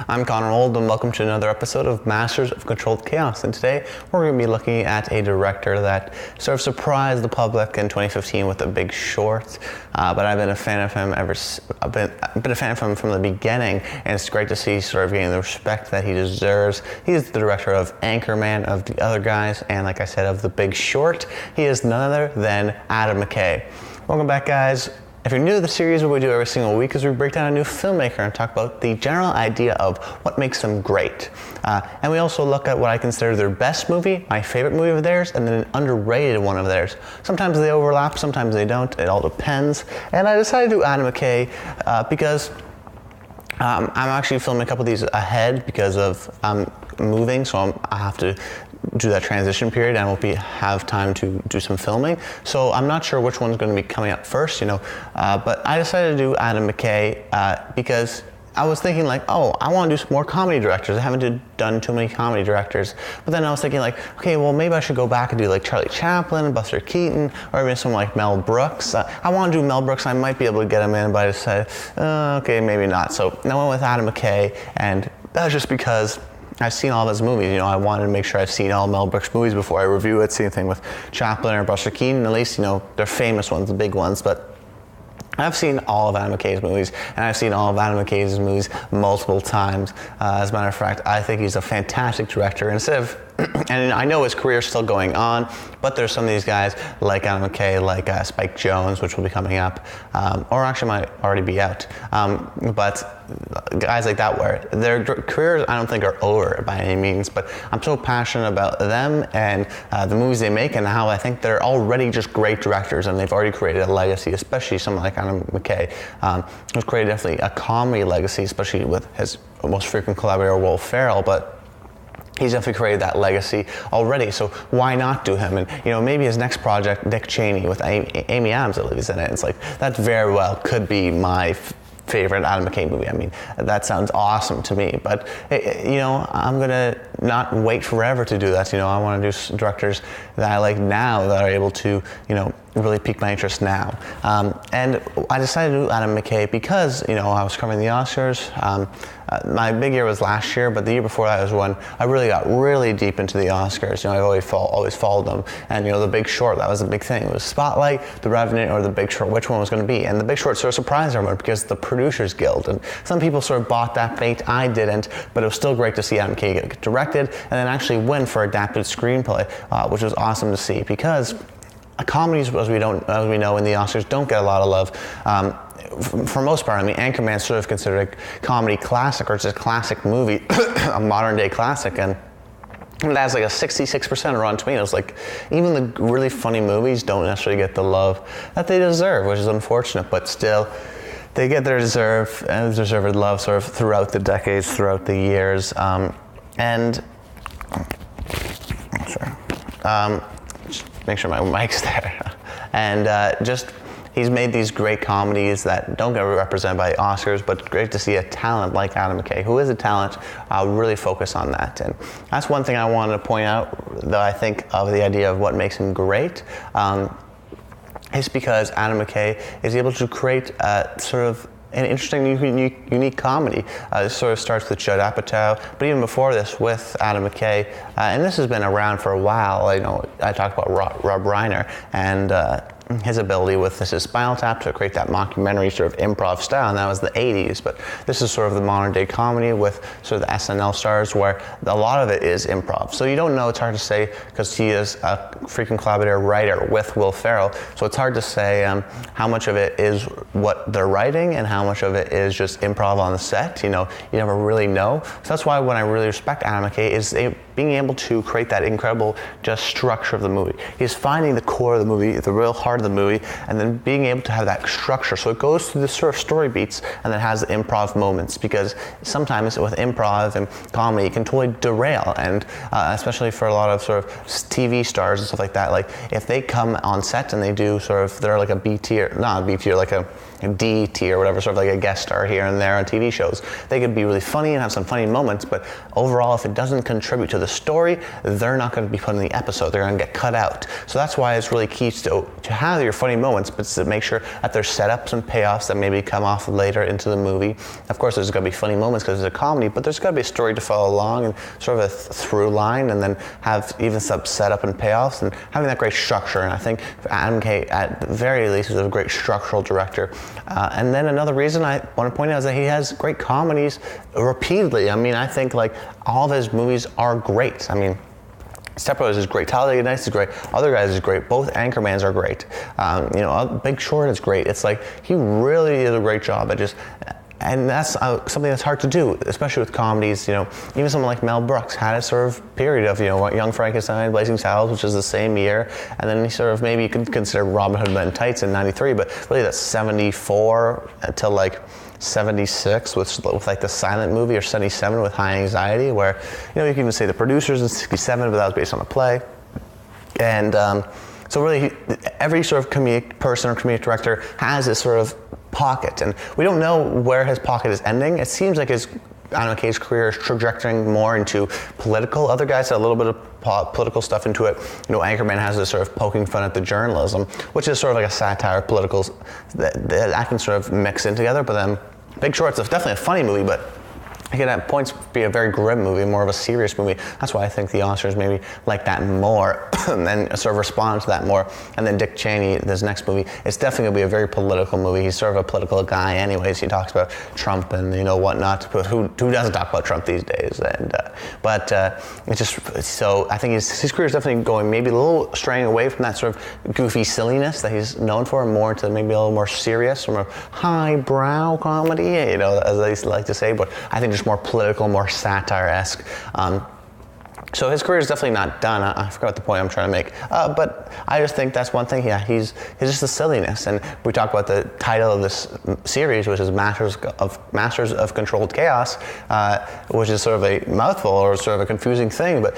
I'm Connor Old, and welcome to another episode of Masters of Controlled Chaos. And today we're going to be looking at a director that sort of surprised the public in 2015 with The Big Short. But I've been a fan of him I've been a fan of him from the beginning, and it's great to see sort of getting the respect that he deserves. He is the director of Anchorman, of The Other Guys, and like I said, of The Big Short. He is none other than Adam McKay. Welcome back, guys. If you're new to the series, what we do every single week is we break down a new filmmaker and talk about the general idea of what makes them great. And we also look at what I consider their best movie, my favorite movie of theirs, and then an underrated one of theirs. Sometimes they overlap, sometimes they don't. It all depends. And I decided to do Adam McKay because I'm actually filming a couple of these ahead because of moving, so I have to do that transition period and won't have time to do some filming. So I'm not sure which one's going to be coming up first, but I decided to do Adam McKay because I was thinking like, oh, I want to do some more comedy directors. I haven't done too many comedy directors. But then I was thinking like, okay, well, maybe I should go back and do like Charlie Chaplin, Buster Keaton, or even someone like Mel Brooks. I want to do Mel Brooks. I might be able to get him in, but I decided, okay, maybe not. So I went with Adam McKay, and that's just because I've seen all of his movies. I wanted to make sure I've seen all Mel Brooks movies before I review it. Same thing with Chaplin or Buster Keaton. At least, they're famous ones, the big ones. But I've seen all of Adam McKay's movies, and I've seen all of Adam McKay's movies multiple times. As a matter of fact, I think he's a fantastic director. And I know his career is still going on, but there's some of these guys like Adam McKay, like Spike Jonze, which will be coming up, or actually might already be out. But guys like that, where their careers I don't think are over by any means, but I'm so passionate about them and the movies they make, and how I think they're already just great directors, and they've already created a legacy, especially someone like Adam McKay, who's created definitely a comedy legacy, especially with his most frequent collaborator, Will Ferrell, but he's definitely created that legacy already, so why not do him? And maybe his next project, Dick Cheney, with Amy Adams, I believe, is in it. It's like, that very well could be my favorite Adam McKay movie. I mean, that sounds awesome to me, but I'm gonna not wait forever to do that. I want to do directors that I like now, that are able to, really pique my interest now. And I decided to do Adam McKay because, I was covering the Oscars. My big year was last year, but the year before that was when I really got really deep into the Oscars. I've always followed them. And, The Big Short, that was a big thing. It was Spotlight, The Revenant, or The Big Short, which one was going to be. And The Big Short sort of surprised everyone because the Producers Guild. And some people sort of bought that bait. I didn't, but it was still great to see Adam McKay get directed and then actually win for adapted screenplay, which was awesome to see because comedies, as we know in the Oscars, don't get a lot of love. For most part, Anchorman is sort of considered a comedy classic, or just a classic movie, a modern day classic, and it has like a 66% on Rotten Tomatoes. Like, even the really funny movies don't necessarily get the love that they deserve, which is unfortunate, but still, they get their deserved love sort of throughout the decades, throughout the years, just make sure my mic's there. And he's made these great comedies that don't get represented by the Oscars, but great to see a talent like Adam McKay, who is a talent, really focus on that. And that's one thing I wanted to point out, that I think of the idea of what makes him great, is because Adam McKay is able to create sort of an interesting, unique comedy. This sort of starts with Judd Apatow, but even before this with Adam McKay, and this has been around for a while. I talked about Rob Reiner and his ability with his Spinal Tap to create that mockumentary sort of improv style, and that was the 80s, but this is sort of the modern day comedy with sort of the SNL stars, where a lot of it is improv. So you don't know, it's hard to say, because he is a frequent collaborator writer with Will Ferrell, so it's hard to say how much of it is what they're writing and how much of it is just improv on the set. You never really know. So that's why when I really respect Adam McKay is being able to create that incredible just structure of the movie. He's finding the core of the movie, the real heart of the movie, and then being able to have that structure. So it goes through the sort of story beats and then has the improv moments, because sometimes with improv and comedy, it can totally derail, and especially for a lot of sort of TV stars and stuff like that, like if they come on set and they do they're like a B tier, not a B tier, like a D tier or whatever, sort of like a guest star here and there on TV shows, they could be really funny and have some funny moments, but overall, if it doesn't contribute to the the story, they're not going to be put in the episode. They're going to get cut out. So that's why it's really key to have your funny moments, but to make sure that there's setups and payoffs that maybe come off later into the movie. Of course, there's going to be funny moments because it's a comedy, but there's got to be a story to follow along and sort of a through line, and then have even some setup and payoffs and having that great structure. And I think Adam McKay, at the very least, is a great structural director. And then another reason I want to point out is that he has great comedies repeatedly. I mean, I think like all of his movies are great. I mean, Step Brothers is great, Talladega Nights is great, Other Guys is great, both Anchormans are great. Big Short is great. It's like he really did a great job at just, and that's something that's hard to do, especially with comedies. Even someone like Mel Brooks had a sort of period of, Young Frankenstein, Blazing Saddles, which is the same year, and then he sort of, maybe you could consider Robin Hood Men in Tights in '93, but really that's '74 until like '76 with like the silent movie, or '77 with High Anxiety, where you can even say The Producers in '67, but that was based on a play. And so really, every sort of comedic person or comedic director has this sort of pocket, and we don't know where his pocket is ending. It seems like Adam McKay's career is trajectorying more into political. Other guys had a little bit of political stuff into it. Anchorman has this sort of poking fun at the journalism, which is sort of like a satire, political, that can sort of mix in together. But then Big Short's definitely a funny movie, but it can at points be a very grim movie, more of a serious movie. That's why I think the Oscars maybe like that more and sort of respond to that more. And then Dick Cheney, this next movie, it's definitely going to be a very political movie. He's sort of a political guy anyways. He talks about Trump and whatnot, but who doesn't talk about Trump these days? And it's just, so I think his career is definitely going maybe a little straying away from that sort of goofy silliness that he's known for, and more to maybe a little more serious, more highbrow comedy, as they like to say. But I think just more political, more satire-esque. So his career is definitely not done. I forgot the point I'm trying to make. But I just think that's one thing. Yeah, he's just the silliness. And we talk about the title of this series, which is Masters of Controlled Chaos, which is sort of a mouthful or sort of a confusing thing. But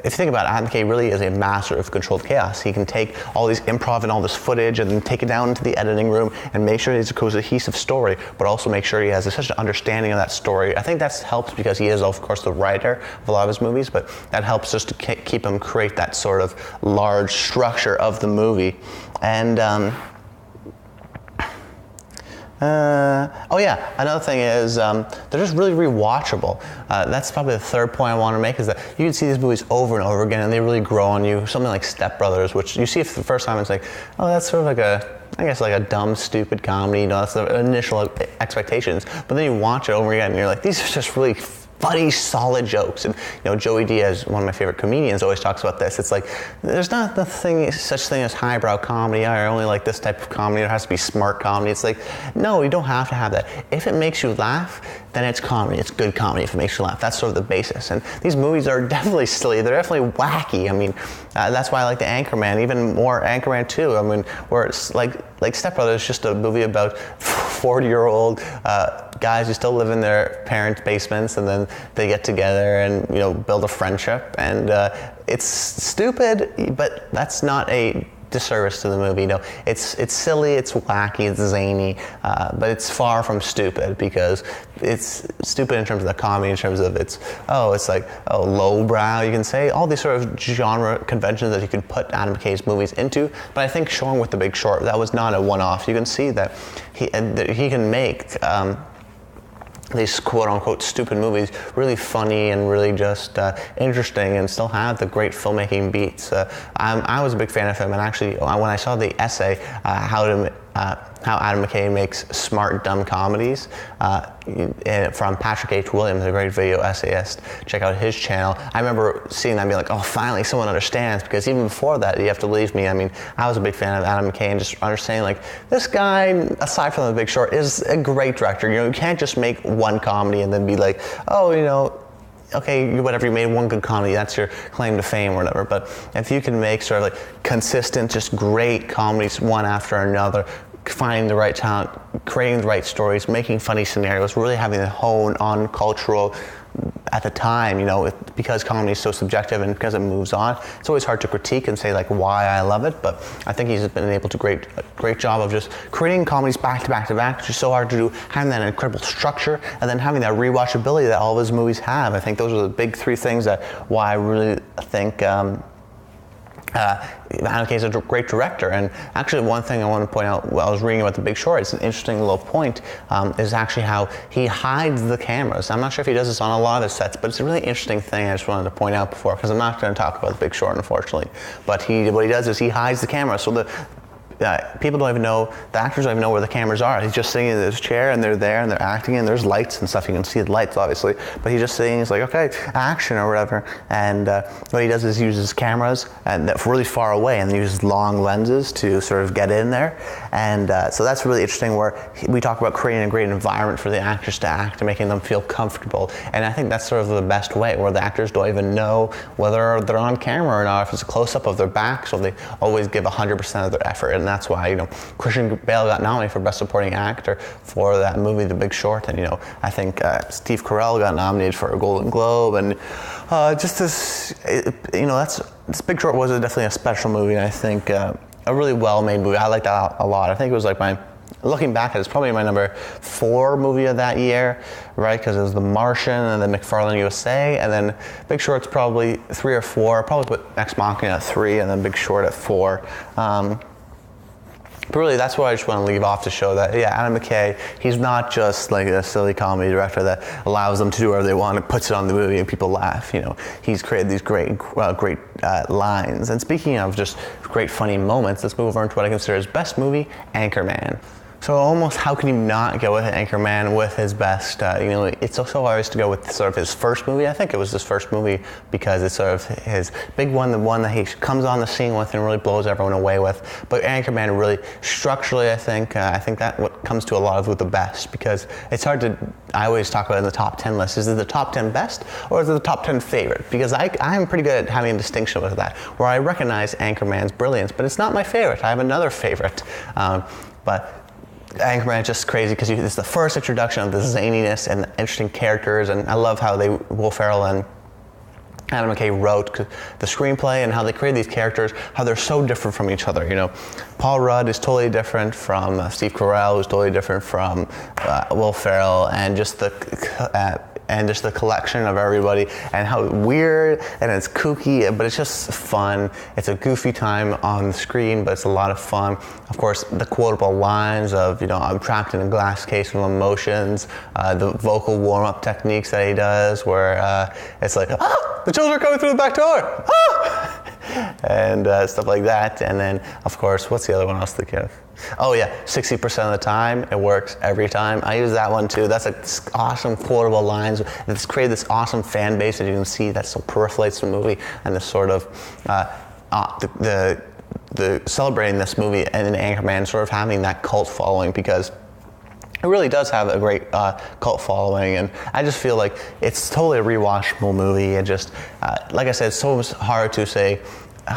if you think about it, Adam McKay really is a master of controlled chaos. He can take all these improv and all this footage and then take it down into the editing room and make sure it's a cohesive story, but also make sure he has such an understanding of that story. I think that helps because he is, of course, the writer of a lot of his movies, but that helps just to keep him create that sort of large structure of the movie. And another thing is they're just really rewatchable. That's probably the third point I want to make, is that you can see these movies over and over again and they really grow on you. Something like Step Brothers, which you see it for the first time, it's like, oh, that's sort of like a dumb, stupid comedy. That's the initial expectations. But then you watch it over again and you're like, these are just really funny, solid jokes. And Joey Diaz, one of my favorite comedians, always talks about this. It's like, there's not such thing as highbrow comedy. I only like this type of comedy. It has to be smart comedy. It's like, no, you don't have to have that. If it makes you laugh, then it's comedy. It's good comedy if it makes you laugh. That's sort of the basis. And these movies are definitely silly. They're definitely wacky. I mean, that's why I like the Anchorman, even more Anchorman 2. I mean, where it's like Step Brothers is just a movie about 40-year-old guys who still live in their parents' basements, and then they get together and build a friendship. And it's stupid, but that's not a disservice to the movie. It's silly, it's wacky, it's zany, but it's far from stupid, because it's stupid in terms of the comedy, in terms of it's like lowbrow, you can say, all these sort of genre conventions that you could put Adam McKay's movies into. But I think showing with The Big Short, that was not a one-off. You can see that he can make these quote-unquote stupid movies really funny and really just interesting, and still have the great filmmaking beats. I was a big fan of him, and actually when I saw the essay, how Adam McKay makes smart, dumb comedies, from Patrick H. Williams, a great video essayist. Check out his channel. I remember seeing that and being like, oh, finally someone understands, because even before that, you have to believe me, I mean, I was a big fan of Adam McKay, and just understanding, like, this guy, aside from The Big Short, is a great director. You can't just make one comedy and then be like, oh, okay, whatever, you made one good comedy, that's your claim to fame or whatever. But if you can make sort of like consistent, just great comedies one after another, finding the right talent, creating the right stories, making funny scenarios, really having a hone on cultural. At the time, because comedy is so subjective and because it moves on, it's always hard to critique and say like why I love it. But I think he's been able to great job of just creating comedies back to back to back, which is so hard to do. Having that incredible structure and then having that rewatchability that all of his movies have. I think those are the big three things that why I really think. Adam McKay is a great director, and actually one thing I want to point out while I was reading about The Big Short, it's an interesting little point, is actually how he hides the cameras. I'm not sure if he does this on a lot of his sets, but it's a really interesting thing I just wanted to point out before, because I'm not going to talk about The Big Short, unfortunately. But what he does is he hides the camera, so people don't even know, the actors don't even know where the cameras are. He's just sitting in his chair and they're there and they're acting and there's lights and stuff. You can see the lights obviously, but he's just sitting, he's like, okay, action or whatever. And what he does is uses cameras and really far away and uses long lenses to sort of get in there. And so that's really interesting where we talk about creating a great environment for the actors to act and making them feel comfortable. And I think that's sort of the best way, where the actors don't even know whether they're on camera or not, if it's a close-up of their back, so they always give 100% of their effort. And that's why, Christian Bale got nominated for Best Supporting Actor for that movie, The Big Short, and I think Steve Carell got nominated for a Golden Globe, and just this, this Big Short was definitely a special movie, and I think a really well-made movie. I liked that a lot. I think it was like looking back at it, it's probably my number 4 movie of that year, right? Because it was The Martian and then McFarlane USA, and then Big Short's probably 3 or 4. Probably put Ex Machina at 3, and then Big Short at 4. But really, that's what I just want to leave off to show that, Adam McKay, he's not just like a silly comedy director that allows them to do whatever they want and puts it on the movie and people laugh. He's created these great lines. And speaking of just great funny moments, let's move over into what I consider his best movie, Anchorman. So almost how can you not go with Anchorman with his best, it's so obvious to go with sort of his first movie. I think it was his first movie because it's sort of his big one, the one that he comes on the scene with and really blows everyone away with. But Anchorman really, structurally, I think that what comes to a lot of with the best, because it's hard to, I always talk about it in the top 10 list. Is it the top 10 best or is it the top 10 favorite? Because I'm pretty good at having a distinction with that, where I recognize Anchorman's brilliance, but it's not my favorite. I have another favorite. But Anchorman is just crazy because it's the first introduction of the zaniness and the interesting characters, and I love how Will Ferrell and Adam McKay wrote the screenplay and how they created these characters, how they're so different from each other. Paul Rudd is totally different from Steve Carell, who's totally different from Will Ferrell, and just the collection of everybody, and how weird and it's kooky, but it's just fun. It's a goofy time on the screen, but it's a lot of fun. Of course, the quotable lines of, I'm trapped in a glass case of emotions, the vocal warm-up techniques that he does, where it's like, the children are coming through the back door, and stuff like that. And then, of course, what's the other one I was thinking of? Oh yeah, 60% of the time, it works every time. I use that one too. That's like awesome quotable lines. It's created this awesome fan base that you can see that so proliferates the movie, and this sort of the celebrating this movie and Anchorman sort of having that cult following, because it really does have a great cult following, and I just feel like it's totally a rewatchable movie. And just like I said, it's so hard to say,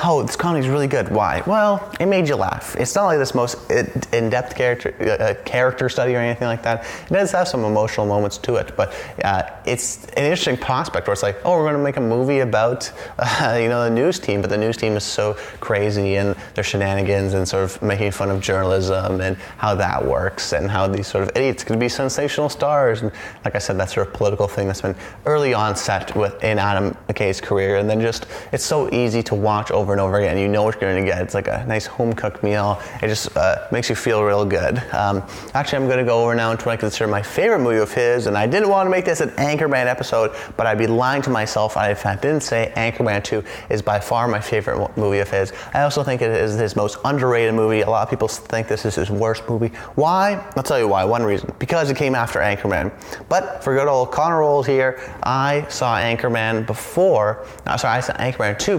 oh, this comedy's really good. Why? Well, it made you laugh. It's not like this most in-depth character study or anything like that. It does have some emotional moments to it, but it's an interesting prospect where it's like, oh, we're going to make a movie about the news team, but the news team is so crazy and their shenanigans and sort of making fun of journalism and how that works and how these sort of idiots could be sensational stars. And like I said, that sort of political thing that's been early on set in Adam McKay's career, and then just it's so easy to watch over and over again. You know what you're going to get. It's like a nice home-cooked meal. It just makes you feel real good. Actually, I'm going to go over now into what I consider my favorite movie of his, and I didn't want to make this an Anchorman episode, but I'd be lying to myself if I didn't say Anchorman 2 is by far my favorite movie of his. I also think it is his most underrated movie. A lot of people think this is his worst movie. Why? I'll tell you why. One reason. Because it came after Anchorman. But for good old Connor Rolls here, I saw Anchorman 2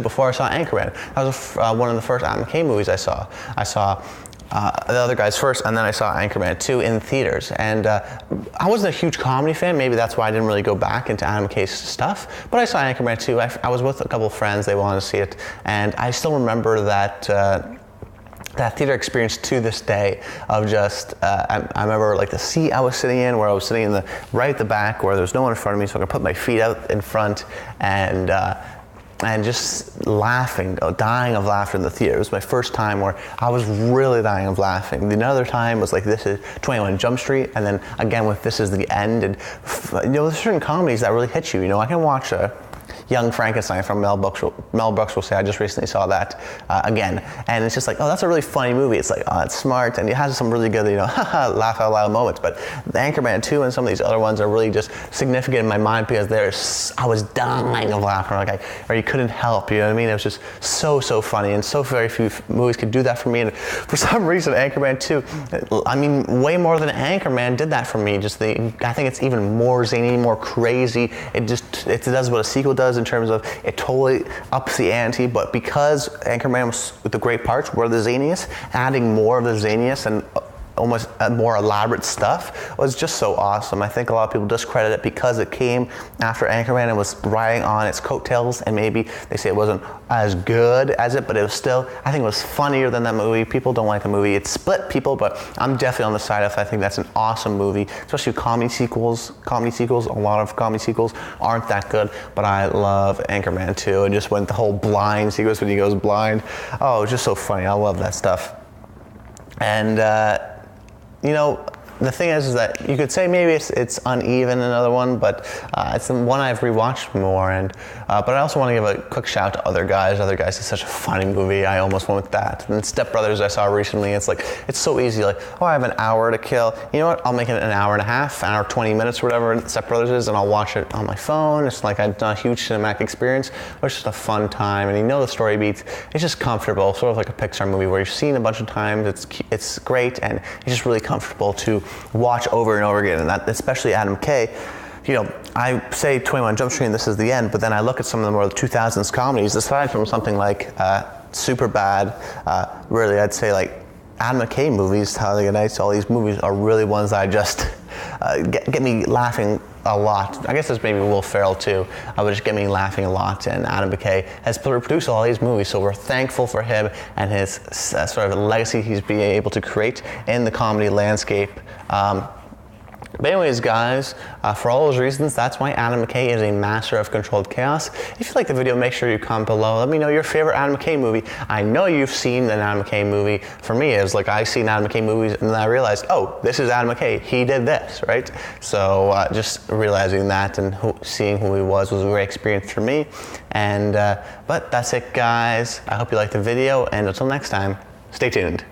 before I saw Anchorman. That was one of the first Adam McKay movies I saw. I saw the other guys first, and then I saw Anchorman 2 in theaters. And I wasn't a huge comedy fan. Maybe that's why I didn't really go back into Adam McKay's stuff. But I saw Anchorman 2. I was with a couple of friends. They wanted to see it. And I still remember that that theater experience to this day of just, I remember like the seat I was sitting in, where I was sitting in the right at the back where there was no one in front of me, so I could put my feet out in front and just laughing, dying of laughter in the theater. It was my first time where I was really dying of laughing. Another time was like This Is 21 Jump Street, and then again with This Is the End. And there's certain comedies that really hit you. I can watch Young Frankenstein from Mel Brooks will say, I just recently saw that again. And it's just like, oh, that's a really funny movie. It's like, oh, it's smart, and it has some really good, laugh out loud moments. But the Anchorman 2 and some of these other ones are really just significant in my mind because I was dying of laughter, or you couldn't help, you know what I mean? It was just so funny, and so very few movies could do that for me. And for some reason, Anchorman 2, I mean, way more than Anchorman did that for me. I think it's even more zany, more crazy. It does what a sequel does in terms of it totally ups the ante, but because Anchorman was with the great parts were the zaniest, adding more of the zaniest and almost more elaborate stuff was just so awesome. I think a lot of people discredit it because it came after Anchorman and was riding on its coattails, and maybe they say it wasn't as good as it, but it was still, I think it was funnier than that movie. People don't like the movie. It split people, but I'm definitely on the side of, I think that's an awesome movie, especially comedy sequels. A lot of comedy sequels aren't that good, but I love Anchorman 2, and just when the whole blind sequence when he goes blind, oh, it's just so funny. I love that stuff. And the thing is that you could say maybe it's uneven, another one, but it's the one I've rewatched more. And but I also want to give a quick shout to Other Guys. Other Guys is such a funny movie. I almost went with that. And Step Brothers I saw recently. It's like, it's so easy. Like, oh, I have an hour to kill. You know what? I'll make it an hour and a half, an hour 20 minutes, or whatever Step Brothers is, and I'll watch it on my phone. It's like I've done a huge cinematic experience, but it's just a fun time. And the story beats. It's just comfortable, sort of like a Pixar movie where you've seen a bunch of times. It's great, and it's just really comfortable to watch over and over again, and that, especially Adam McKay. I say 21 Jump Street and This Is the End, but then I look at some of the more 2000s comedies, aside from something like Superbad, really I'd say like Adam McKay movies, Talladega Nights, all these movies are really ones that I just get me laughing a lot. I guess there's maybe Will Ferrell too, but just get me laughing a lot. And Adam McKay has produced all these movies, so we're thankful for him and his sort of legacy he's been able to create in the comedy landscape. But anyways, guys, for all those reasons, that's why Adam McKay is a master of controlled chaos. If you like the video, make sure you comment below. Let me know your favorite Adam McKay movie. I know you've seen an Adam McKay movie. For me, it's like I've seen Adam McKay movies, and then I realized, oh, this is Adam McKay. He did this, right? So just realizing that and seeing who he was a great experience for me. And but that's it, guys. I hope you liked the video, and until next time, stay tuned.